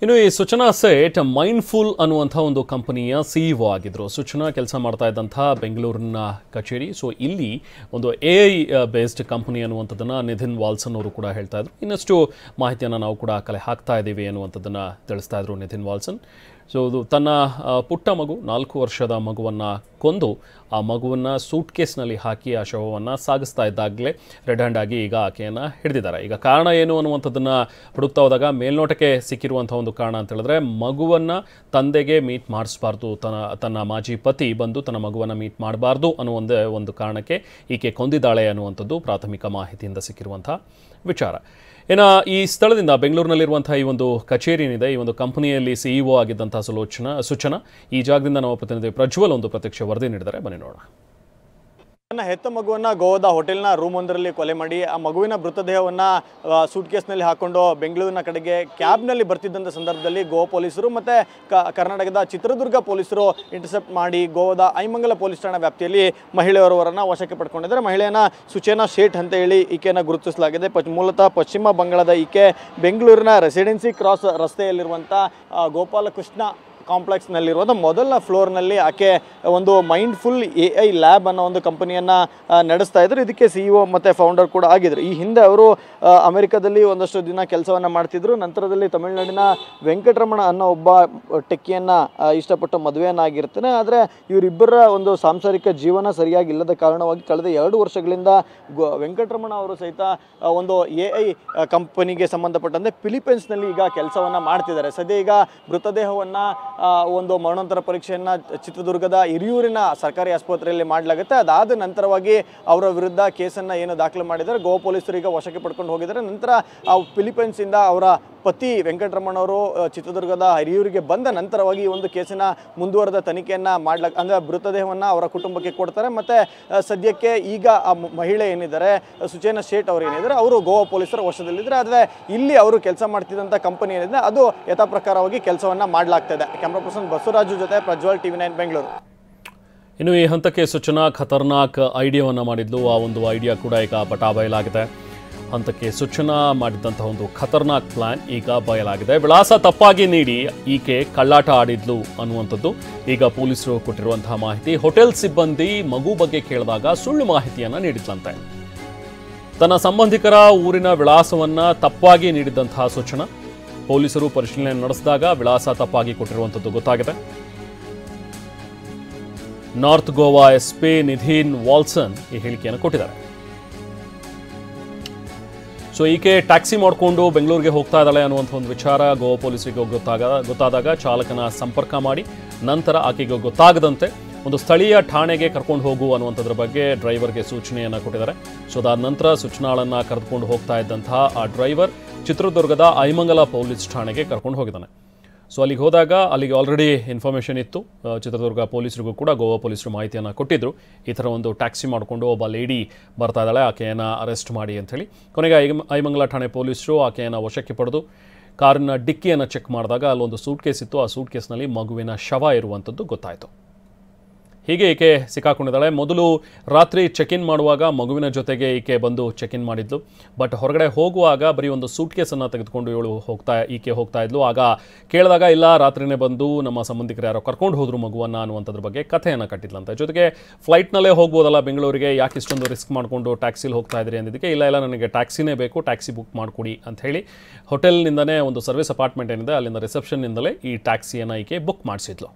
ಇನ್ನು ಈ ಸೂಚನಾ ಸೇಠ್ ಮೈಂಡ್ಫುಲ್ ಅನ್ನುವಂಥ ಒಂದು ಕಂಪನಿಯ ಸಿಇಒ ಆಗಿದ್ರು. ಸೂಚನಾ ಕೆಲಸ ಮಾಡ್ತಾ ಇದ್ದಂಥ ಬೆಂಗಳೂರಿನ ಕಚೇರಿ. ಸೊ ಇಲ್ಲಿ ಒಂದು AI ಬೇಸ್ಡ್ ಕಂಪನಿ ಅನ್ನುವಂಥದ್ದನ್ನು ನಿಧಿನ್ ವಾಲ್ಸನ್ ಅವರು ಕೂಡ ಹೇಳ್ತಾ ಇದ್ರು. ಇನ್ನಷ್ಟು ಮಾಹಿತಿಯನ್ನು ನಾವು ಕೂಡ ಕಲೆ ಹಾಕ್ತಾ ಇದ್ದೀವಿ ಅನ್ನುವಂಥದ್ದನ್ನು ತಿಳಿಸ್ತಾ ಇದ್ರು ನಿಧಿನ್ ವಾಲ್ಸನ್. ಸೊ ಅದು ತನ್ನ ಪುಟ್ಟ ಮಗು 4 ವರ್ಷದ ಮಗುವನ್ನು ಕೊಂದು ಆ ಮಗುವನ್ನು ಸೂಟ್ ಕೇಸ್ನಲ್ಲಿ ಹಾಕಿ ಆ ಶವವನ್ನು ಸಾಗಿಸ್ತಾ ಇದ್ದಾಗಲೇ ರೆಡ್ ಹ್ಯಾಂಡ್ ಆಗಿ ಈಗ ಆಕೆಯನ್ನು ಹಿಡಿದಿದ್ದಾರೆ. ಈಗ ಕಾರಣ ಏನು ಅನ್ನುವಂಥದ್ದನ್ನು ಹುಡುಕ್ತಾ ಹೋದಾಗ ಮೇಲ್ನೋಟಕ್ಕೆ ಸಿಕ್ಕಿರುವಂಥ ಒಂದು ಕಾರಣ ಅಂತ ಹೇಳಿದ್ರೆ, ಮಗುವನ್ನು ತಂದೆಗೆ ಮೀಟ್ ಮಾಡಿಸಬಾರ್ದು, ತನ್ನ ಮಾಜಿ ಪತಿ ಬಂದು ತನ್ನ ಮಗುವನ್ನು ಮೀಟ್ ಮಾಡಬಾರ್ದು ಅನ್ನೋ ಒಂದು ಕಾರಣಕ್ಕೆ ಈಕೆ ಕೊಂದಿದ್ದಾಳೆ ಅನ್ನುವಂಥದ್ದು ಪ್ರಾಥಮಿಕ ಮಾಹಿತಿಯಿಂದ ಸಿಕ್ಕಿರುವಂಥ ವಿಚಾರ. ಇನ್ನು ಈ ಸ್ಥಳದಿಂದ ಬೆಂಗಳೂರಿನಲ್ಲಿರುವಂಥ ಈ ಒಂದು ಕಚೇರಿ ಏನಿದೆ, ಈ ಒಂದು ಕಂಪನಿಯಲ್ಲಿ ಸಿಇಒ ಆಗಿದ್ದಂಥ ಸೂಚನಾ ಈ ಜಾಗದಿಂದ ನಮ್ಮ ಪ್ರತಿನಿಧಿ ಪ್ರಜ್ವಲ್ ಒಂದು ಪ್ರತ್ಯಕ್ಷ ವರದಿ ನೀಡಿದ್ದಾರೆ. ಬನ್ನಿ ನೋಡೋಣ. ನನ್ನ ಹೆತ್ತ ಮಗುವನ್ನು ಗೋವಾದ ಹೋಟೆಲ್ನ ರೂಮ್ ಒಂದರಲ್ಲಿ ಕೊಲೆ ಮಾಡಿ ಆ ಮಗುವಿನ ಮೃತದೇಹವನ್ನು ಸೂಟ್ ಕೇಸ್ನಲ್ಲಿ ಹಾಕೊಂಡು ಬೆಂಗಳೂರಿನ ಕಡೆಗೆ ಕ್ಯಾಬ್ನಲ್ಲಿ ಬರ್ತಿದ್ದಂಥ ಸಂದರ್ಭದಲ್ಲಿ ಗೋವಾ ಪೊಲೀಸರು ಮತ್ತು ಕರ್ನಾಟಕದ ಚಿತ್ರದುರ್ಗ ಪೊಲೀಸರು ಇಂಟರ್ಸೆಪ್ಟ್ ಮಾಡಿ ಗೋವಾದ ಐಮಂಗಲ ಪೊಲೀಸ್ ಠಾಣಾ ವ್ಯಾಪ್ತಿಯಲ್ಲಿ ಮಹಿಳೆಯವರನ್ನು ವಶಕ್ಕೆ ಪಡ್ಕೊಂಡಿದ್ದಾರೆ. ಮಹಿಳೆಯನ್ನು ಸೂಚನಾ ಶೇಠ್ ಅಂತ ಹೇಳಿ ಈಕೆಯನ್ನು ಗುರುತಿಸಲಾಗಿದೆ. ಮೂಲತಃ ಪಶ್ಚಿಮ ಬಂಗಾಳದ ಈಕೆ ಬೆಂಗಳೂರಿನ ರೆಸಿಡೆನ್ಸಿ ಕ್ರಾಸ್ ರಸ್ತೆಯಲ್ಲಿರುವಂಥ ಗೋಪಾಲಕೃಷ್ಣ ಕಾಂಪ್ಲೆಕ್ಸ್ನಲ್ಲಿರುವಂಥ ಮೊದಲ ಫ್ಲೋರ್ನಲ್ಲಿ ಆಕೆ ಒಂದು ಮೈಂಡ್ಫುಲ್ AI ಲ್ಯಾಬ್ ಅನ್ನೋ ಒಂದು ಕಂಪನಿಯನ್ನು ನಡೆಸ್ತಾ ಇದ್ರು. ಇದಕ್ಕೆ CEO ಮತ್ತು ಫೌಂಡರ್ ಕೂಡ ಆಗಿದ್ರು. ಈ ಹಿಂದೆ ಅವರು ಅಮೆರಿಕದಲ್ಲಿ ಒಂದಷ್ಟು ದಿನ ಕೆಲಸವನ್ನು ಮಾಡ್ತಿದ್ರು. ನಂತರದಲ್ಲಿ ತಮಿಳುನಾಡಿನ ವೆಂಕಟರಮಣ ಅನ್ನೋ ಒಬ್ಬ ಟೆಕ್ಕಿಯನ್ನು ಇಷ್ಟಪಟ್ಟು ಮದುವೆಯನ್ನಾಗಿರ್ತಾನೆ. ಆದರೆ ಇವರಿಬ್ಬರ ಒಂದು ಸಾಂಸಾರಿಕ ಜೀವನ ಸರಿಯಾಗಿಲ್ಲದ ಕಾರಣವಾಗಿ ಕಳೆದ 2 ವರ್ಷಗಳಿಂದ ವೆಂಕಟರಮಣ ಅವರು ಸಹಿತ ಒಂದು AI ಕಂಪನಿಗೆ ಸಂಬಂಧಪಟ್ಟಂತೆ ಫಿಲಿಪೈನ್ಸ್ನಲ್ಲಿ ಈಗ ಕೆಲಸವನ್ನು ಮಾಡ್ತಿದ್ದಾರೆ. ಸದ್ಯ ಈಗ ಮೃತದೇಹವನ್ನು ಒಂದು ಮರಣೋತ್ತರ ಪರೀಕ್ಷೆಯನ್ನು ಚಿತ್ರದುರ್ಗದ ಹಿರಿಯೂರಿನ ಸರ್ಕಾರಿ ಆಸ್ಪತ್ರೆಯಲ್ಲಿ ಮಾಡಲಾಗುತ್ತೆ. ಅದಾದ ನಂತರವಾಗಿ ಅವರ ವಿರುದ್ಧ ಕೇಸನ್ನು ಏನು ದಾಖಲು ಮಾಡಿದ್ದಾರೆ, ಗೋವಾ ಪೊಲೀಸರು ಈಗ ವಶಕ್ಕೆ ಪಡ್ಕೊಂಡು ಹೋಗಿದ್ದಾರೆ. ನಂತರ ಫಿಲಿಪೈನ್ಸಿಂದ ಅವರ ಪತಿ ವೆಂಕಟರಮಣವರು ಚಿತ್ರದುರ್ಗದ ಹಿರಿಯೂರಿಗೆ ಬಂದ ನಂತರವಾಗಿ ಈ ಒಂದು ಕೇಸಿನ ಮುಂದುವರೆದ ತನಿಖೆಯನ್ನು ಅಂದರೆ ಮೃತದೇಹವನ್ನು ಅವರ ಕುಟುಂಬಕ್ಕೆ ಕೊಡ್ತಾರೆ. ಮತ್ತು ಸದ್ಯಕ್ಕೆ ಈಗ ಆ ಮಹಿಳೆ ಏನಿದ್ದಾರೆ ಸೂಚನಾ ಶೇಠ್ ಅವರು ಏನಿದ್ದಾರೆ ಅವರು ಗೋವಾ ಪೊಲೀಸರ ವಶದಲ್ಲಿದ್ದಾರೆ. ಆದರೆ ಇಲ್ಲಿ ಅವರು ಕೆಲಸ ಮಾಡ್ತಿದ್ದಂಥ ಕಂಪನಿ ಏನಿದೆ ಅದು ಯಥಾ ಪ್ರಕಾರವಾಗಿ ಕೆಲಸವನ್ನು ಮಾಡಲಾಗ್ತದೆ. ಕ್ಯಾಮ್ರಾ ಪರ್ಸನ್ ಬಸವರಾಜು ಜೊತೆ ಪ್ರಜ್ವಲ್, TV9 ಬೆಂಗಳೂರು. ಇನ್ನು ಈ ಹಂತಕ್ಕೆ ಸೂಚನಾ ಖತರ್ನಾಕ್ ಐಡಿಯಾವನ್ನು ಮಾಡಿದ್ಲು. ಆ ಒಂದು ಐಡಿಯಾ ಕೂಡ ಈಗ ಬಯಲಾಗಿದೆ. ಹಂತಕ್ಕೆ ಸೂಚನಾ ಮಾಡಿದ್ದಂಥ ಒಂದು ಖತರ್ನಾಕ್ ಪ್ಲಾನ್ ಈಗ ಬಯಲಾಗಿದೆ. ವಿಳಾಸ ತಪ್ಪಾಗಿ ನೀಡಿ ಈಕೆ ಕಳ್ಳಾಟ ಆಡಿದ್ಲು ಅನ್ನುವಂಥದ್ದು ಈಗ ಪೊಲೀಸರು ಕೊಟ್ಟಿರುವಂತಹ ಮಾಹಿತಿ. ಹೋಟೆಲ್ ಸಿಬ್ಬಂದಿ ಮಗು ಬಗ್ಗೆ ಕೇಳಿದಾಗ ಸುಳ್ಳು ಮಾಹಿತಿಯನ್ನು ನೀಡಿದ್ಲಂತೆ. ತನ್ನ ಸಂಬಂಧಿಕರ ಊರಿನ ವಿಳಾಸವನ್ನು ತಪ್ಪಾಗಿ ನೀಡಿದ್ದಂತಹ ಸೂಚನಾ ಪೊಲೀಸರು ಪರಿಶೀಲನೆ ನಡೆಸಿದಾಗ ವಿಳಾಸ ತಪ್ಪಾಗಿ ಕೊಟ್ಟಿರುವಂಥದ್ದು ಗೊತ್ತಾಗಿದೆ. ನಾರ್ತ್ ಗೋವಾ SP ನಿಧಿನ್ ವಾಲ್ಸನ್ ಈ ಹೇಳಿಕೆಯನ್ನು ಕೊಟ್ಟಿದ್ದಾರೆ. ಸೊ ಈಕೆ ಟ್ಯಾಕ್ಸಿ ಮಾಡಿಕೊಂಡು ಬೆಂಗಳೂರಿಗೆ ಹೋಗ್ತಾ ಇದ್ದಾಳೆ ಅನ್ನುವಂಥ ಒಂದು ವಿಚಾರ ಗೋವಾ ಪೊಲೀಸರಿಗೆ ಗೊತ್ತಾದಾಗ ಚಾಲಕನ ಸಂಪರ್ಕ ಮಾಡಿ ನಂತರ ಆಕೆಗೆ ಗೊತ್ತಾಗದಂತೆ ಒಂದು ಸ್ಥಳೀಯ ಠಾಣೆಗೆ ಕರ್ಕೊಂಡು ಹೋಗು ಅನ್ನುವಂಥದ್ರ ಬಗ್ಗೆ ಡ್ರೈವರ್ಗೆ ಸೂಚನೆಯನ್ನು ಕೊಟ್ಟಿದ್ದಾರೆ. ಸೊ ಅದಾದ ನಂತರ ಸೂಚನಾಳನ್ನು ಕರೆದುಕೊಂಡು ಹೋಗ್ತಾ ಇದ್ದಂತಹ ಆ ಡ್ರೈವರ್ ಚಿತ್ರದುರ್ಗದ ಐಮಂಗಲ ಪೊಲೀಸ್ ಠಾಣೆಗೆ ಕರ್ಕೊಂಡು ಹೋಗಿದ್ದಾನೆ. ಸೊ ಅಲ್ಲಿಗೆ ಹೋದಾಗ ಅಲ್ಲಿಗೆ ಆಲ್ರೆಡಿ ಇನ್ಫಾರ್ಮೇಷನ್ ಇತ್ತು. ಚಿತ್ರದುರ್ಗ ಪೊಲೀಸರಿಗೂ ಕೂಡ ಗೋವಾ ಪೊಲೀಸರು ಮಾಹಿತಿಯನ್ನು ಕೊಟ್ಟಿದ್ದರು. ಈ ಥರ ಒಂದು ಟ್ಯಾಕ್ಸಿ ಮಾಡಿಕೊಂಡು ಒಬ್ಬ ಲೇಡಿ ಬರ್ತಾ ಇದ್ದಾಳೆ, ಆಕೆಯನ್ನು ಅರೆಸ್ಟ್ ಮಾಡಿ ಅಂಥೇಳಿ. ಕೊನೆಗೆ ಐಮಂಗಲ ಠಾಣೆ ಪೊಲೀಸರು ಆಕೆಯನ್ನು ವಶಕ್ಕೆ ಪಡೆದು ಕಾರಿನ ಡಿಕ್ಕಿಯನ್ನು ಚೆಕ್ ಮಾಡಿದಾಗ ಅಲ್ಲೊಂದು ಸೂಟ್ ಕೇಸ್ ಇತ್ತು. ಆ ಸೂಟ್ ಕೇಸ್ನಲ್ಲಿ ಮಗುವಿನ ಶವ ಇರುವಂಥದ್ದು ಗೊತ್ತಾಯಿತು. ಹೀಗೆ ಈಕೆ ಸಿಕ್ಕಾಕೊಂಡಿದ್ದಾಳೆ. ಮೊದಲು ರಾತ್ರಿ ಚೆಕ್ ಇನ್ ಮಾಡುವಾಗ ಮಗುವಿನ ಜೊತೆಗೆ ಈಕೆ ಬಂದು ಚೆಕ್ ಇನ್ ಮಾಡಿದ್ಲು. ಬಟ್ ಹೊರಗಡೆ ಹೋಗುವಾಗ ಬರೀ ಒಂದು ಸೂಟ್ ಕೇಸನ್ನು ತೆಗೆದುಕೊಂಡು ಈಕೆ ಹೋಗ್ತಾ ಇದ್ಲು. ಆಗ ಕೇಳಿದಾಗ ಇಲ್ಲ, ರಾತ್ರಿನೇ ಬಂದು ನಮ್ಮ ಸಂಬಂಧಿಕರು ಯಾರೋ ಕರ್ಕೊಂಡು ಹೋದ್ರು ಮಗುವನ್ನು ಅನ್ನುವಂಥದ್ರ ಬಗ್ಗೆ ಕಥೆಯನ್ನು ಕಟ್ಟಿದ್ಲಂತೆ. ಜೊತೆಗೆ ಫ್ಲೈಟ್ನಲ್ಲೇ ಹೋಗ್ಬೋದಲ್ಲ ಬೆಂಗಳೂರಿಗೆ, ಯಾಕೆ ಇಷ್ಟೊಂದು ರಿಸ್ಕ್ ಮಾಡಿಕೊಂಡು ಟ್ಯಾಕ್ಸಿಲಿ ಹೋಗ್ತಾ ಇದ್ರಿ ಅಂದಿದ್ದಕ್ಕೆ ಇಲ್ಲ ನನಗೆ ಟ್ಯಾಕ್ಸಿನೇ ಬೇಕು, ಟ್ಯಾಕ್ಸಿ ಬುಕ್ ಮಾಡಿಕೊಡಿ ಅಂತ ಹೇಳಿ ಹೋಟೆಲ್ನಿಂದನೇ ಒಂದು ಸರ್ವಿಸ್ ಅಪಾರ್ಟ್ಮೆಂಟ್ ಏನಿದೆ ಅಲ್ಲಿಂದ ರಿಸೆಪ್ಷನ್ನಿಂದಲೇ ಈ ಟ್ಯಾಕ್ಸಿಯನ್ನು ಈಕೆ ಬುಕ್ ಮಾಡಿಸಿದ್ಲು.